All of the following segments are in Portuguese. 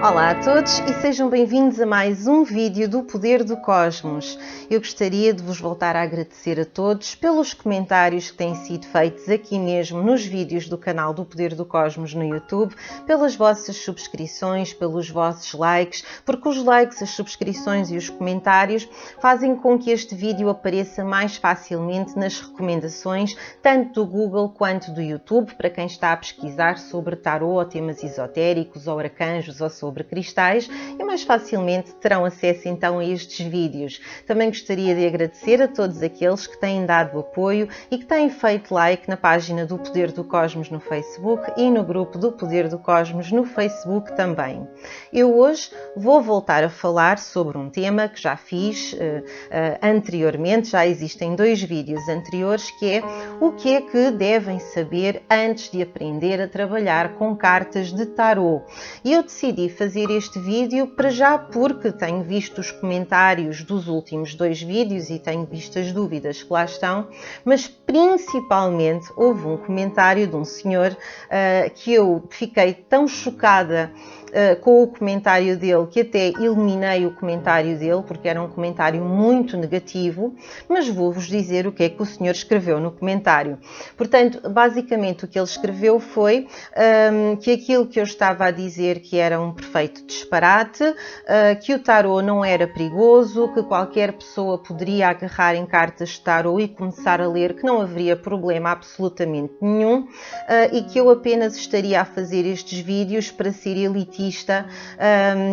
Olá a todos e sejam bem-vindos a mais um vídeo do Poder do Cosmos. Eu gostaria de vos voltar a agradecer a todos pelos comentários que têm sido feitos aqui mesmo nos vídeos do canal do Poder do Cosmos no YouTube, pelas vossas subscrições, pelos vossos likes, porque os likes, as subscrições e os comentários fazem com que este vídeo apareça mais facilmente nas recomendações, tanto do Google quanto do YouTube, para quem está a pesquisar sobre tarô ou temas esotéricos ou arcanjos ou sobre cristais, e mais facilmente terão acesso então a estes vídeos. Também gostaria de agradecer a todos aqueles que têm dado apoio e que têm feito like na página do Poder do Cosmos no Facebook e no grupo do Poder do Cosmos no Facebook também. Eu hoje vou voltar a falar sobre um tema que já fiz anteriormente, já existem 2 vídeos anteriores, que é o que é que devem saber antes de aprender a trabalhar com cartas de tarô. E eu decidi fazer este vídeo para já porque tenho visto os comentários dos últimos 2 vídeos e tenho visto as dúvidas que lá estão, mas principalmente houve um comentário de um senhor que eu fiquei tão chocada com o comentário dele que até eliminei o comentário dele porque era um comentário muito negativo, mas vou-vos dizer o que é que o senhor escreveu no comentário. Portanto, basicamente o que ele escreveu foi que aquilo que eu estava a dizer que era um perfeito disparate, que o tarô não era perigoso, que qualquer pessoa poderia agarrar em cartas de tarô e começar a ler, que não haveria problema absolutamente nenhum, e que eu apenas estaria a fazer estes vídeos para ser elitista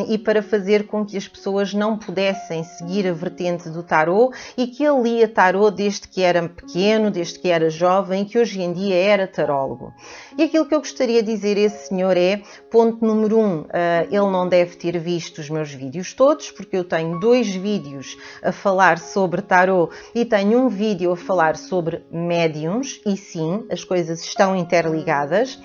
e para fazer com que as pessoas não pudessem seguir a vertente do tarô, e que ele lia tarô desde que era pequeno, desde que era jovem, que hoje em dia era tarólogo. E aquilo que eu gostaria de dizer a esse senhor é, ponto número 1, ele não deve ter visto os meus vídeos todos, porque eu tenho 2 vídeos a falar sobre tarô e tenho um vídeo a falar sobre médiuns, e sim, as coisas estão interligadas.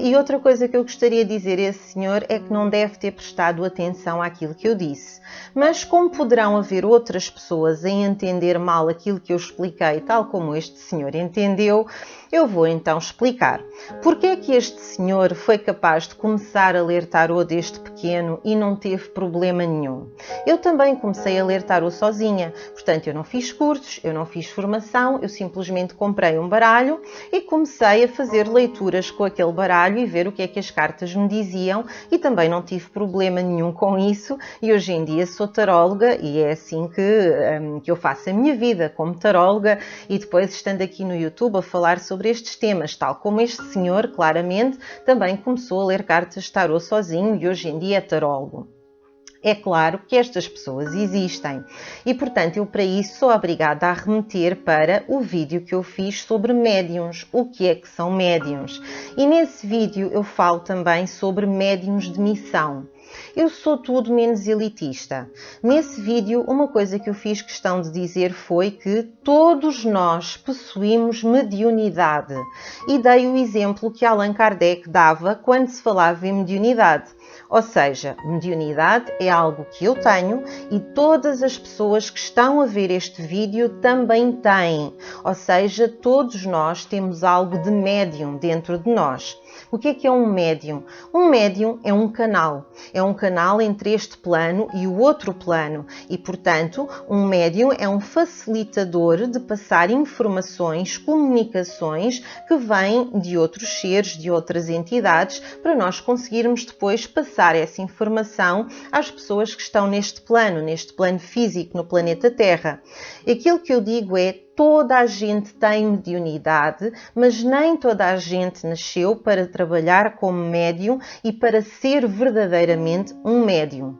E outra coisa que eu gostaria de dizer a esse senhor é que não deve ter prestado atenção àquilo que eu disse. Mas como poderão haver outras pessoas a entender mal aquilo que eu expliquei, tal como este senhor entendeu, eu vou então explicar. Porque é que este senhor foi capaz de começar a ler tarô desde pequeno e não teve problema nenhum? Eu também comecei a ler tarô sozinha, portanto eu não fiz cursos, eu não fiz formação, eu simplesmente comprei um baralho e comecei a fazer leituras com aquele baralho e ver o que é que as cartas me diziam, e também não tive problema nenhum com isso, e hoje em dia sou taróloga e é assim que eu faço a minha vida como taróloga, e depois estando aqui no YouTube a falar sobre estes temas, tal como este senhor, claramente, também começou a ler cartas de tarô sozinho e hoje em dia é tarólogo. É claro que estas pessoas existem e, portanto, eu para isso sou obrigada a remeter para o vídeo que eu fiz sobre médiuns, o que é que são médiuns. E nesse vídeo eu falo também sobre médiuns de missão. Eu sou tudo menos elitista. Nesse vídeo, uma coisa que eu fiz questão de dizer foi que todos nós possuímos mediunidade. E dei o exemplo que Allan Kardec dava quando se falava em mediunidade. Ou seja, mediunidade é algo que eu tenho e todas as pessoas que estão a ver este vídeo também têm. Ou seja, todos nós temos algo de médium dentro de nós. O que é um médium? Um médium é um canal. É um canal entre este plano e o outro plano. E, portanto, um médium é um facilitador de passar informações, comunicações que vêm de outros seres, de outras entidades, para nós conseguirmos depois passar essa informação às pessoas que estão neste plano físico, no planeta Terra. Aquilo que eu digo é: toda a gente tem mediunidade, mas nem toda a gente nasceu para trabalhar como médium e para ser verdadeiramente um médium.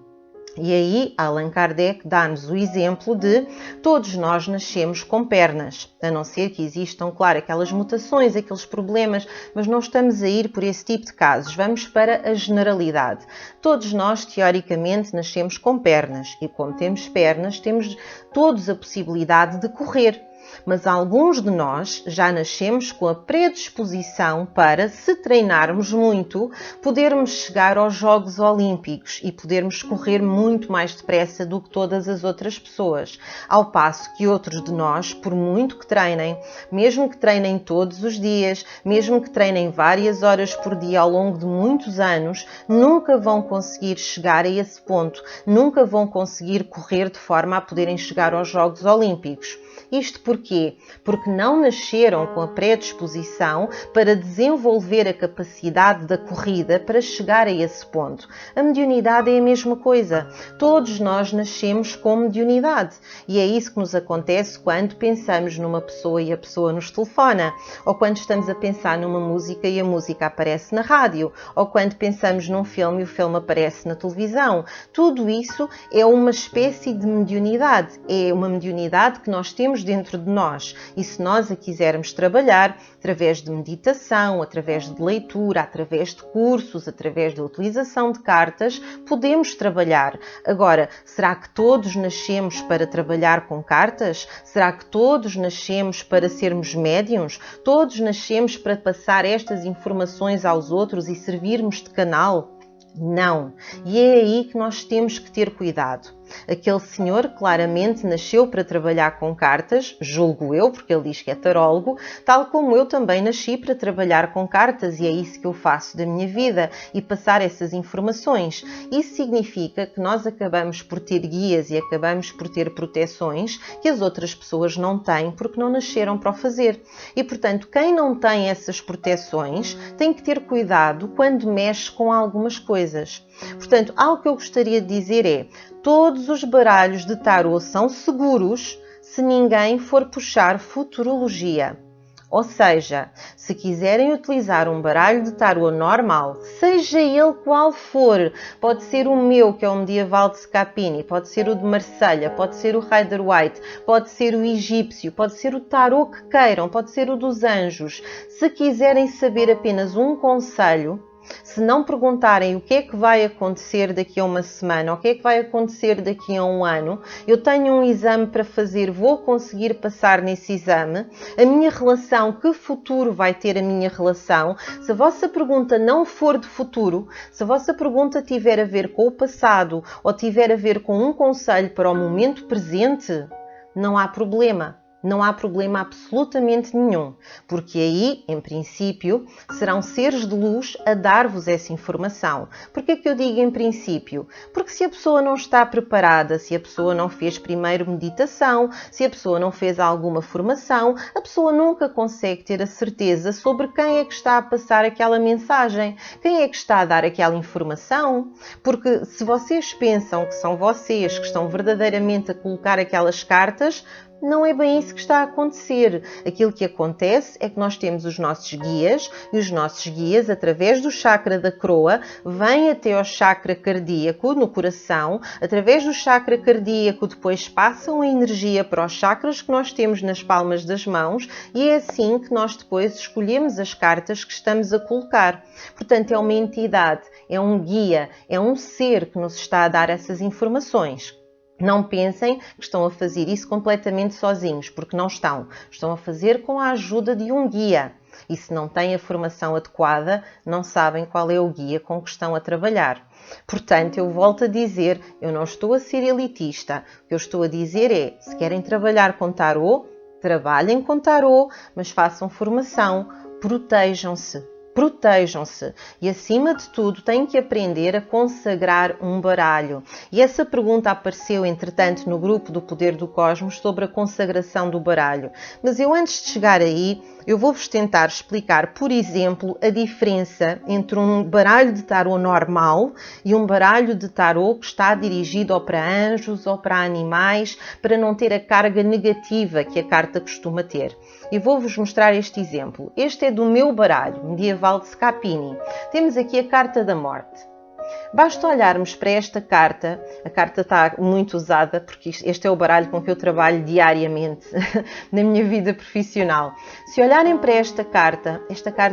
E aí, Allan Kardec dá-nos o exemplo de todos nós nascemos com pernas, a não ser que existam, claro, aquelas mutações, aqueles problemas, mas não estamos a ir por esse tipo de casos. Vamos para a generalidade. Todos nós, teoricamente, nascemos com pernas e, como temos pernas, temos todos a possibilidade de correr. mas alguns de nós já nascemos com a predisposição para, se treinarmos muito, podermos chegar aos Jogos Olímpicos e podermos correr muito mais depressa do que todas as outras pessoas. Ao passo que outros de nós, por muito que treinem, mesmo que treinem todos os dias, mesmo que treinem várias horas por dia ao longo de muitos anos, nunca vão conseguir chegar a esse ponto, nunca vão conseguir correr de forma a poderem chegar aos Jogos Olímpicos. Isto porquê? Porque não nasceram com a predisposição para desenvolver a capacidade da corrida para chegar a esse ponto. A mediunidade é a mesma coisa. Todos nós nascemos com mediunidade e é isso que nos acontece quando pensamos numa pessoa e a pessoa nos telefona, ou quando estamos a pensar numa música e a música aparece na rádio, ou quando pensamos num filme e o filme aparece na televisão. Tudo isso é uma espécie de mediunidade. É uma mediunidade que nós temos dentro de nós e se nós a quisermos trabalhar através de meditação, através de leitura, através de cursos, através da utilização de cartas, podemos trabalhar. Agora, será que todos nascemos para trabalhar com cartas? Será que todos nascemos para sermos médiuns? Todos nascemos para passar estas informações aos outros e servirmos de canal? Não. E é aí que nós temos que ter cuidado. Aquele senhor claramente nasceu para trabalhar com cartas, julgo eu, porque ele diz que é tarólogo, tal como eu também nasci para trabalhar com cartas e é isso que eu faço da minha vida e passar essas informações. Isso significa que nós acabamos por ter guias e acabamos por ter proteções que as outras pessoas não têm porque não nasceram para o fazer. E, portanto, quem não tem essas proteções tem que ter cuidado quando mexe com algumas coisas. Portanto, algo que eu gostaria de dizer é: todos os baralhos de tarô são seguros se ninguém for puxar futurologia. Ou seja, se quiserem utilizar um baralho de tarô normal, seja ele qual for, pode ser o meu, que é o medieval de Scapini, pode ser o de Marselha, pode ser o Rider-Waite, pode ser o egípcio, pode ser o tarô que queiram, pode ser o dos anjos. Se quiserem saber apenas um conselho, se não perguntarem o que é que vai acontecer daqui a uma semana, ou o que é que vai acontecer daqui a um ano, eu tenho um exame para fazer, vou conseguir passar nesse exame, a minha relação, que futuro vai ter a minha relação? Se a vossa pergunta não for de futuro, se a vossa pergunta tiver a ver com o passado, ou tiver a ver com um conselho para o momento presente, não há problema. Não há problema absolutamente nenhum, porque aí, em princípio, serão seres de luz a dar-vos essa informação. Porquê que eu digo em princípio? Porque se a pessoa não está preparada, se a pessoa não fez primeiro meditação, se a pessoa não fez alguma formação, a pessoa nunca consegue ter a certeza sobre quem é que está a passar aquela mensagem, quem é que está a dar aquela informação. Porque se vocês pensam que são vocês que estão verdadeiramente a colocar aquelas cartas, não é bem isso que está a acontecer. Aquilo que acontece é que nós temos os nossos guias e os nossos guias, através do chakra da coroa, vêm até ao chakra cardíaco, no coração. Através do chakra cardíaco, depois passam a energia para os chakras que nós temos nas palmas das mãos e é assim que nós depois escolhemos as cartas que estamos a colocar. Portanto, é uma entidade, é um guia, é um ser que nos está a dar essas informações. Não pensem que estão a fazer isso completamente sozinhos, porque não estão. Estão a fazer com a ajuda de um guia. E se não têm a formação adequada, não sabem qual é o guia com que estão a trabalhar. Portanto, eu volto a dizer, eu não estou a ser elitista. O que eu estou a dizer é, se querem trabalhar com tarô, trabalhem com tarô, mas façam formação, protejam-se. Protejam-se e, acima de tudo, têm que aprender a consagrar um baralho. E essa pergunta apareceu, entretanto, no grupo do Poder do Cosmos sobre a consagração do baralho. Mas eu, antes de chegar aí, eu vou-vos tentar explicar, por exemplo, a diferença entre um baralho de tarô normal e um baralho de tarô que está dirigido ou para anjos ou para animais, para não ter a carga negativa que a carta costuma ter. E vou-vos mostrar este exemplo. Este é do meu baralho, medieval de Scapini. Temos aqui a carta da morte. Basta olharmos para esta carta, a carta está muito usada porque este é o baralho com que eu trabalho diariamente na minha vida profissional. Se olharem para esta carta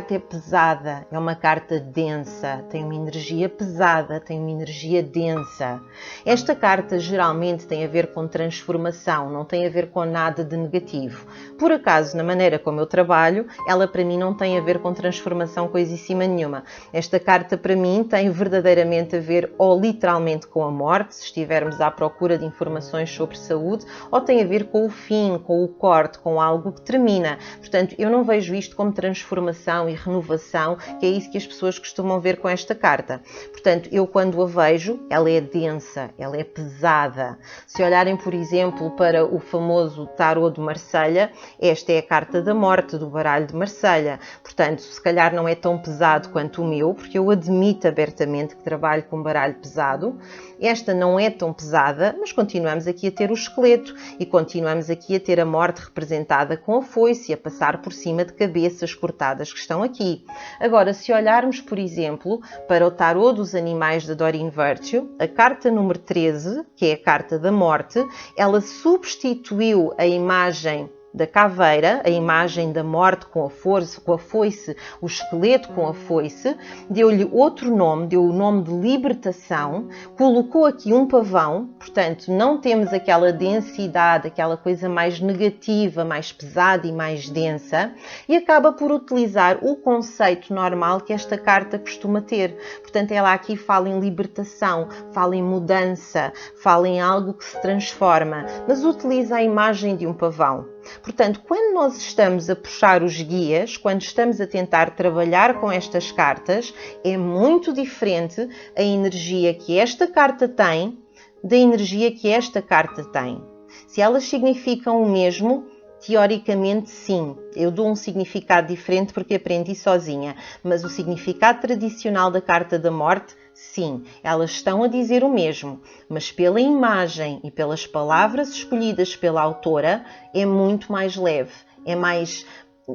é pesada, é uma carta densa, tem uma energia pesada, tem uma energia densa. Esta carta geralmente tem a ver com transformação, não tem a ver com nada de negativo. Por acaso, na maneira como eu trabalho, ela para mim não tem a ver com transformação coisíssima nenhuma. Esta carta para mim tem verdadeiramente a ver ou literalmente com a morte, se estivermos à procura de informações sobre saúde, ou tem a ver com o fim, com o corte, com algo que termina. Portanto, eu não vejo isto como transformação e renovação, que é isso que as pessoas costumam ver com esta carta. Portanto, eu quando a vejo, ela é densa, ela é pesada. Se olharem, por exemplo, para o famoso tarot de Marselha, esta é a carta da morte do baralho de Marselha. Portanto, se calhar não é tão pesado quanto o meu, porque eu admito abertamente que trabalho com um baralho pesado. Esta não é tão pesada, mas continuamos aqui a ter o esqueleto e continuamos aqui a ter a morte representada com a foice e a passar por cima de cabeças cortadas que estão aqui. Agora, se olharmos, por exemplo, para o tarot dos animais da Doreen Virtue, a carta número 13, que é a carta da morte, ela substituiu a imagem da caveira, a imagem da morte com a foice, o esqueleto com a foice, deu-lhe outro nome, deu o nome de libertação, colocou aqui um pavão, portanto não temos aquela densidade, aquela coisa mais negativa, mais pesada e mais densa, e acaba por utilizar o conceito normal que esta carta costuma ter. Portanto, ela aqui fala em libertação, fala em mudança, fala em algo que se transforma, mas utiliza a imagem de um pavão. Portanto, quando nós estamos a puxar os guias, quando estamos a tentar trabalhar com estas cartas, é muito diferente a energia que esta carta tem da energia que esta carta tem. Se elas significam o mesmo, teoricamente sim, eu dou um significado diferente porque aprendi sozinha, mas o significado tradicional da carta da morte, sim, elas estão a dizer o mesmo, mas pela imagem e pelas palavras escolhidas pela autora é muito mais leve,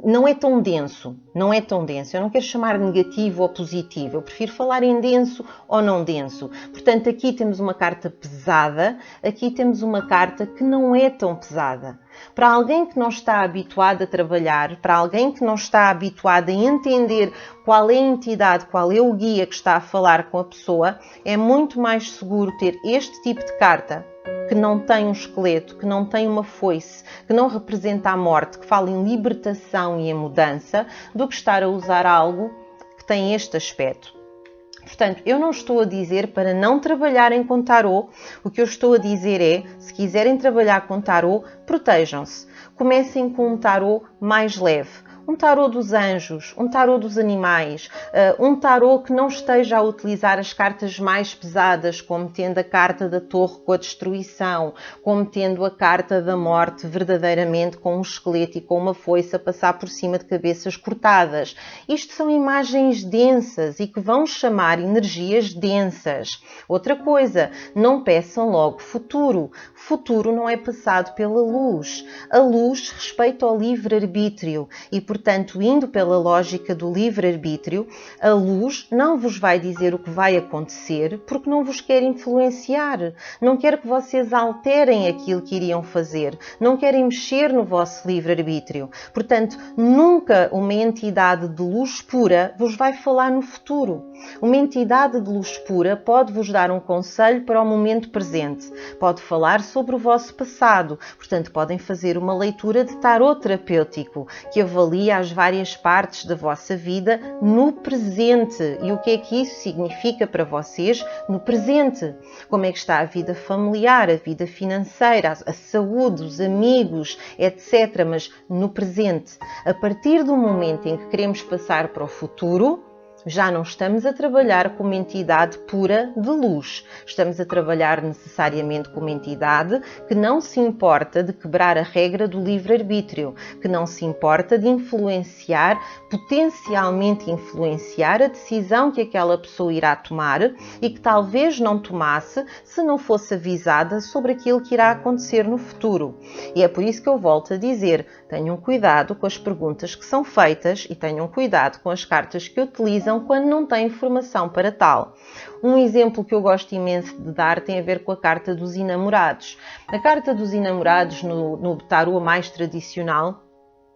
não é tão denso, não é tão denso. Eu não quero chamar negativo ou positivo, eu prefiro falar em denso ou não denso. Portanto, aqui temos uma carta pesada, aqui temos uma carta que não é tão pesada. Para alguém que não está habituado a trabalhar, para alguém que não está habituado a entender qual é a entidade, qual é o guia que está a falar com a pessoa, é muito mais seguro ter este tipo de carta, que não tem um esqueleto, que não tem uma foice, que não representa a morte, que fala em libertação e em mudança, do que estar a usar algo que tem este aspecto. Portanto, eu não estou a dizer para não trabalharem com tarot, o que eu estou a dizer é, se quiserem trabalhar com tarot, protejam-se. Comecem com um tarot mais leve. Um tarot dos anjos, um tarot dos animais, um tarot que não esteja a utilizar as cartas mais pesadas, como tendo a carta da torre com a destruição, como tendo a carta da morte verdadeiramente com um esqueleto e com uma foice a passar por cima de cabeças cortadas. Isto são imagens densas e que vão chamar energias densas. Outra coisa, não peçam logo futuro. Futuro não é passado pela luz. A luz respeita ao livre-arbítrio e, portanto, indo pela lógica do livre-arbítrio, a luz não vos vai dizer o que vai acontecer porque não vos quer influenciar. Não quer que vocês alterem aquilo que iriam fazer. Não querem mexer no vosso livre-arbítrio. Portanto, nunca uma entidade de luz pura vos vai falar no futuro. Uma entidade de luz pura pode vos dar um conselho para o momento presente. Pode falar sobre o vosso passado. Portanto, podem fazer uma leitura de tarot terapêutico que avalia as várias partes da vossa vida no presente. E o que é que isso significa para vocês no presente? Como é que está a vida familiar, a vida financeira, a saúde, os amigos, etc. Mas no presente. A partir do momento em que queremos passar para o futuro, já não estamos a trabalhar com uma entidade pura de luz. Estamos a trabalhar necessariamente com uma entidade que não se importa de quebrar a regra do livre-arbítrio, que não se importa de influenciar, potencialmente influenciar a decisão que aquela pessoa irá tomar e que talvez não tomasse se não fosse avisada sobre aquilo que irá acontecer no futuro. E é por isso que eu volto a dizer, tenham cuidado com as perguntas que são feitas e tenham cuidado com as cartas que utilizam utilizam quando não têm formação para tal. Um exemplo que eu gosto imenso de dar tem a ver com a carta dos enamorados. A carta dos enamorados no tarô mais tradicional,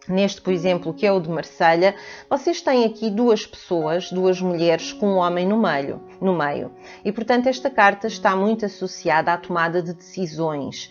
neste, por exemplo, que é o de Marselha, vocês têm aqui duas pessoas, duas mulheres com um homem no meio. E, portanto, esta carta está muito associada à tomada de decisões,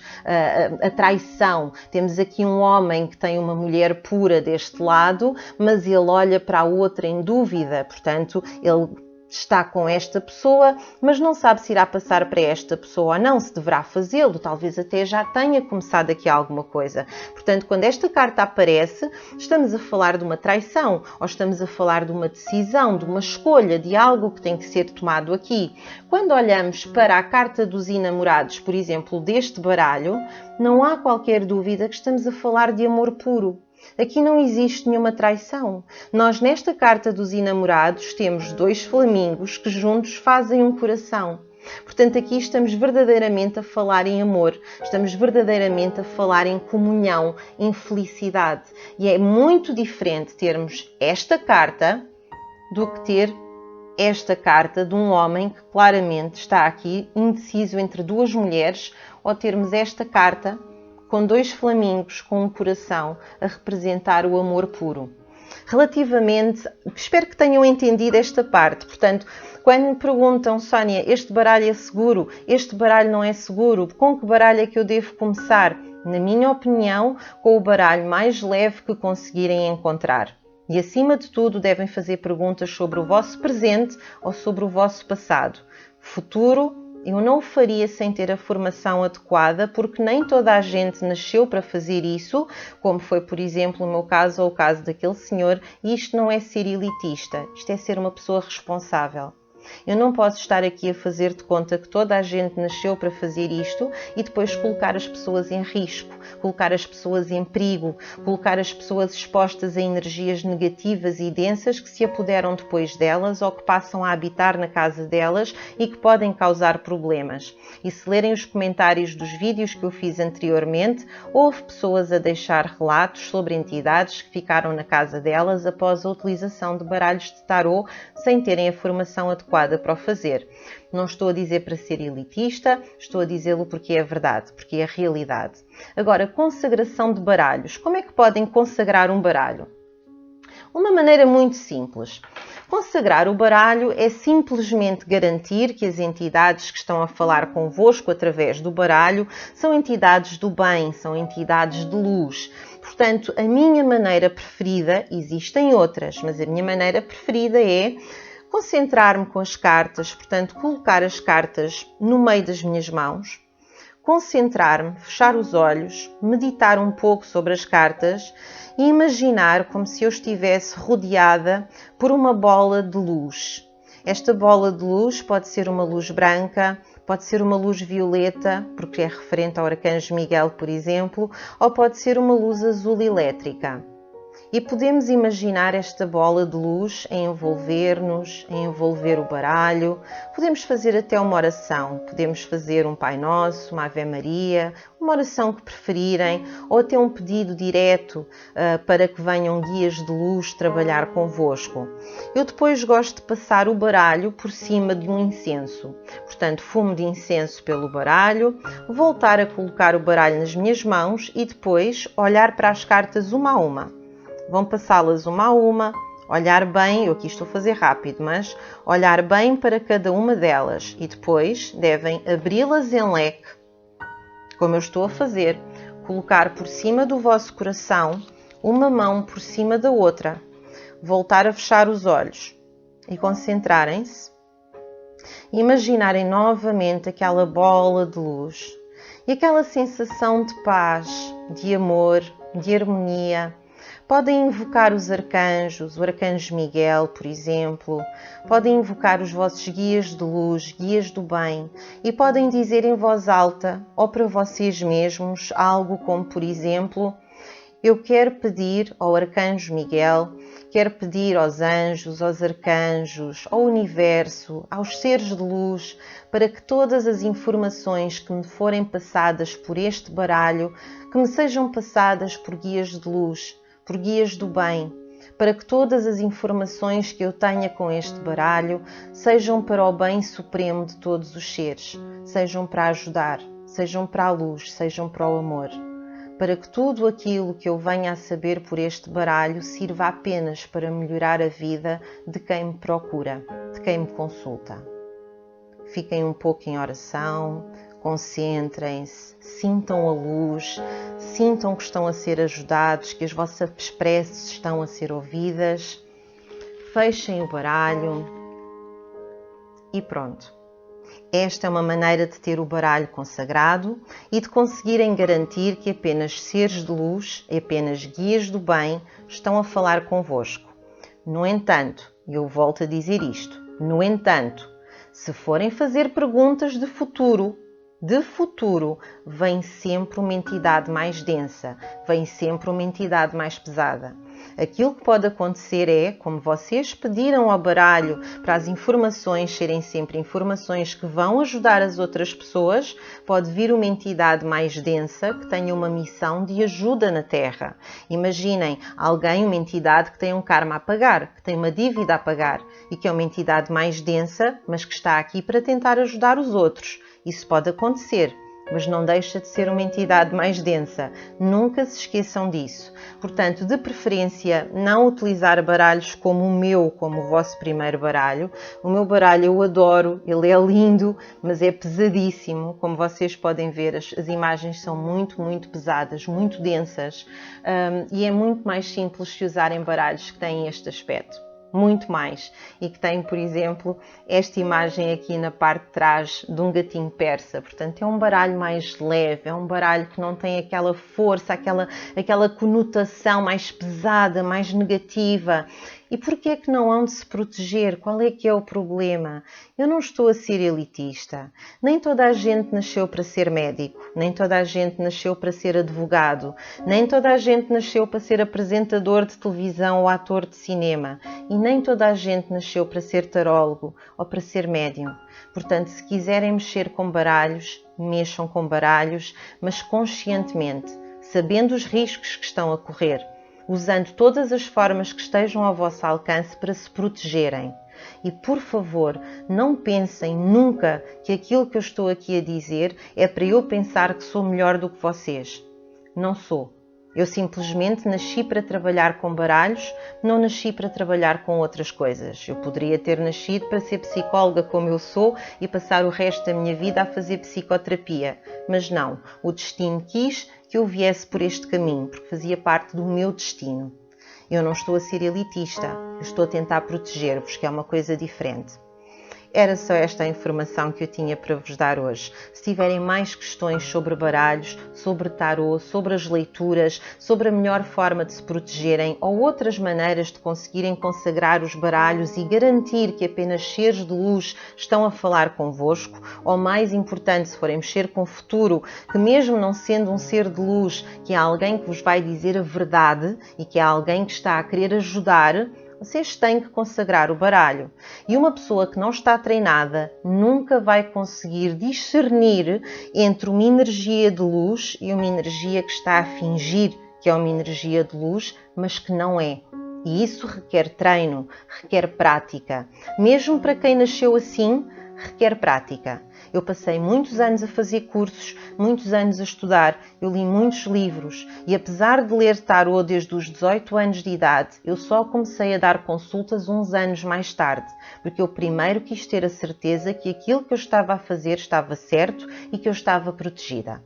à traição. Temos aqui um homem que tem uma mulher pura deste lado, mas ele olha para a outra em dúvida. Portanto, ele está com esta pessoa, mas não sabe se irá passar para esta pessoa ou não, se deverá fazê-lo, talvez até já tenha começado aqui alguma coisa. Portanto, quando esta carta aparece, estamos a falar de uma traição, ou estamos a falar de uma decisão, de uma escolha, de algo que tem que ser tomado aqui. Quando olhamos para a carta dos enamorados, por exemplo, deste baralho, não há qualquer dúvida que estamos a falar de amor puro. Aqui não existe nenhuma traição. Nós, nesta carta dos enamorados, temos dois flamingos que juntos fazem um coração. Portanto, aqui estamos verdadeiramente a falar em amor, estamos verdadeiramente a falar em comunhão, em felicidade. E é muito diferente termos esta carta do que ter esta carta de um homem que claramente está aqui indeciso entre duas mulheres, ou termos esta carta com dois flamingos com um coração a representar o amor puro. Relativamente, espero que tenham entendido esta parte. Portanto, quando me perguntam, Sónia, este baralho é seguro? Este baralho não é seguro? Com que baralho é que eu devo começar? Na minha opinião, com o baralho mais leve que conseguirem encontrar. E, acima de tudo, devem fazer perguntas sobre o vosso presente ou sobre o vosso passado. Futuro, eu não o faria sem ter a formação adequada, porque nem toda a gente nasceu para fazer isso, como foi, por exemplo, o meu caso ou o caso daquele senhor, e isto não é ser elitista, isto é ser uma pessoa responsável. Eu não posso estar aqui a fazer de conta que toda a gente nasceu para fazer isto e depois colocar as pessoas em risco, colocar as pessoas em perigo, colocar as pessoas expostas a energias negativas e densas que se apoderam depois delas ou que passam a habitar na casa delas e que podem causar problemas. E se lerem os comentários dos vídeos que eu fiz anteriormente, houve pessoas a deixar relatos sobre entidades que ficaram na casa delas após a utilização de baralhos de tarô sem terem a formação adequada para o fazer. Não estou a dizer para ser elitista, estou a dizê-lo porque é verdade, porque é a realidade. Agora, consagração de baralhos. Como é que podem consagrar um baralho? Uma maneira muito simples. Consagrar o baralho é simplesmente garantir que as entidades que estão a falar convosco através do baralho são entidades do bem, são entidades de luz. Portanto, a minha maneira preferida, existem outras, mas a minha maneira preferida é concentrar-me com as cartas, portanto, colocar as cartas no meio das minhas mãos, concentrar-me, fechar os olhos, meditar um pouco sobre as cartas e imaginar como se eu estivesse rodeada por uma bola de luz. Esta bola de luz pode ser uma luz branca, pode ser uma luz violeta, porque é referente ao Arcanjo Miguel, por exemplo, ou pode ser uma luz azul elétrica. E podemos imaginar esta bola de luz a envolver-nos, a envolver o baralho. Podemos fazer até uma oração. Podemos fazer um Pai Nosso, uma Ave Maria, uma oração que preferirem, ou até um pedido direto para que venham guias de luz trabalhar convosco. Eu depois gosto de passar o baralho por cima de um incenso. Portanto, fumo de incenso pelo baralho, voltar a colocar o baralho nas minhas mãos e depois olhar para as cartas uma a uma. Vão passá-las uma a uma, olhar bem, eu aqui estou a fazer rápido, mas olhar bem para cada uma delas e depois devem abri-las em leque, como eu estou a fazer, colocar por cima do vosso coração, uma mão por cima da outra, voltar a fechar os olhos e concentrarem-se, imaginarem novamente aquela bola de luz e aquela sensação de paz, de amor, de harmonia. Podem invocar os arcanjos, o Arcanjo Miguel, por exemplo. Podem invocar os vossos guias de luz, guias do bem. E podem dizer em voz alta, ou para vocês mesmos, algo como, por exemplo, eu quero pedir ao Arcanjo Miguel, quero pedir aos anjos, aos arcanjos, ao universo, aos seres de luz, para que todas as informações que me forem passadas por este baralho, que me sejam passadas por guias de luz, por guias do bem, para que todas as informações que eu tenha com este baralho sejam para o bem supremo de todos os seres, sejam para ajudar, sejam para a luz, sejam para o amor, para que tudo aquilo que eu venha a saber por este baralho sirva apenas para melhorar a vida de quem me procura, de quem me consulta. Fiquem um pouco em oração, concentrem-se, sintam a luz, sintam que estão a ser ajudados, que as vossas preces estão a ser ouvidas. Fechem o baralho e pronto. Esta é uma maneira de ter o baralho consagrado e de conseguirem garantir que apenas seres de luz, apenas guias do bem, estão a falar convosco. No entanto, eu volto a dizer isto, no entanto, se forem fazer perguntas de futuro, vem sempre uma entidade mais densa, vem sempre uma entidade mais pesada. Aquilo que pode acontecer é, como vocês pediram ao baralho para as informações serem sempre informações que vão ajudar as outras pessoas, pode vir uma entidade mais densa que tenha uma missão de ajuda na Terra. Imaginem alguém, uma entidade que tem um karma a pagar, que tem uma dívida a pagar e que é uma entidade mais densa, mas que está aqui para tentar ajudar os outros. Isso pode acontecer, mas não deixa de ser uma entidade mais densa. Nunca se esqueçam disso. Portanto, de preferência, não utilizar baralhos como o vosso primeiro baralho. O meu baralho eu adoro, ele é lindo, mas é pesadíssimo. Como vocês podem ver, as imagens são muito, muito pesadas, muito densas. E é muito mais simples se usarem baralhos que têm este aspecto. Muito mais, e que tem, por exemplo, esta imagem aqui na parte de trás de um gatinho persa. Portanto, é um baralho mais leve, é um baralho que não tem aquela força, aquela conotação mais pesada, mais negativa. E porquê é que não hão de se proteger? Qual é que é o problema? Eu não estou a ser elitista. Nem toda a gente nasceu para ser médico, nem toda a gente nasceu para ser advogado, nem toda a gente nasceu para ser apresentador de televisão ou ator de cinema, e nem toda a gente nasceu para ser tarólogo ou para ser médium. Portanto, se quiserem mexer com baralhos, mexam com baralhos, mas conscientemente, sabendo os riscos que estão a correr, usando todas as formas que estejam ao vosso alcance para se protegerem. E, por favor, não pensem nunca que aquilo que eu estou aqui a dizer é para eu pensar que sou melhor do que vocês. Não sou. Eu simplesmente nasci para trabalhar com baralhos, não nasci para trabalhar com outras coisas. Eu poderia ter nascido para ser psicóloga como eu sou e passar o resto da minha vida a fazer psicoterapia. Mas não, o destino quis que eu viesse por este caminho, porque fazia parte do meu destino. Eu não estou a ser elitista, eu estou a tentar proteger-vos, que é uma coisa diferente. Era só esta a informação que eu tinha para vos dar hoje. Se tiverem mais questões sobre baralhos, sobre tarô, sobre as leituras, sobre a melhor forma de se protegerem ou outras maneiras de conseguirem consagrar os baralhos e garantir que apenas seres de luz estão a falar convosco, ou mais importante, se forem mexer com o futuro, que mesmo não sendo um ser de luz, que é alguém que vos vai dizer a verdade e que é alguém que está a querer ajudar, vocês têm que consagrar o baralho. E uma pessoa que não está treinada nunca vai conseguir discernir entre uma energia de luz e uma energia que está a fingir que é uma energia de luz, mas que não é. E isso requer treino, requer prática. Mesmo para quem nasceu assim, requer prática. Eu passei muitos anos a fazer cursos, muitos anos a estudar, eu li muitos livros e apesar de ler tarô desde os 18 anos de idade, eu só comecei a dar consultas uns anos mais tarde, porque eu primeiro quis ter a certeza que aquilo que eu estava a fazer estava certo e que eu estava protegida.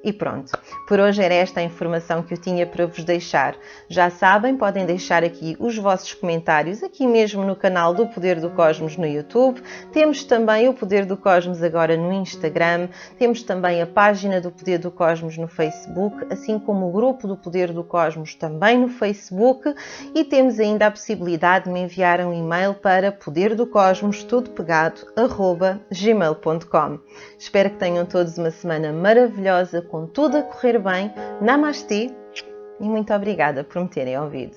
E pronto, por hoje era esta a informação que eu tinha para vos deixar. Já sabem, podem deixar aqui os vossos comentários, aqui mesmo no canal do Poder do Cosmos no YouTube. Temos também o Poder do Cosmos agora no Instagram. Temos também a página do Poder do Cosmos no Facebook, assim como o grupo do Poder do Cosmos também no Facebook. E temos ainda a possibilidade de me enviar um e-mail para poderdocosmos@gmail.com. Espero que tenham todos uma semana maravilhosa, com tudo a correr bem. Namastê e muito obrigada por me terem ouvido.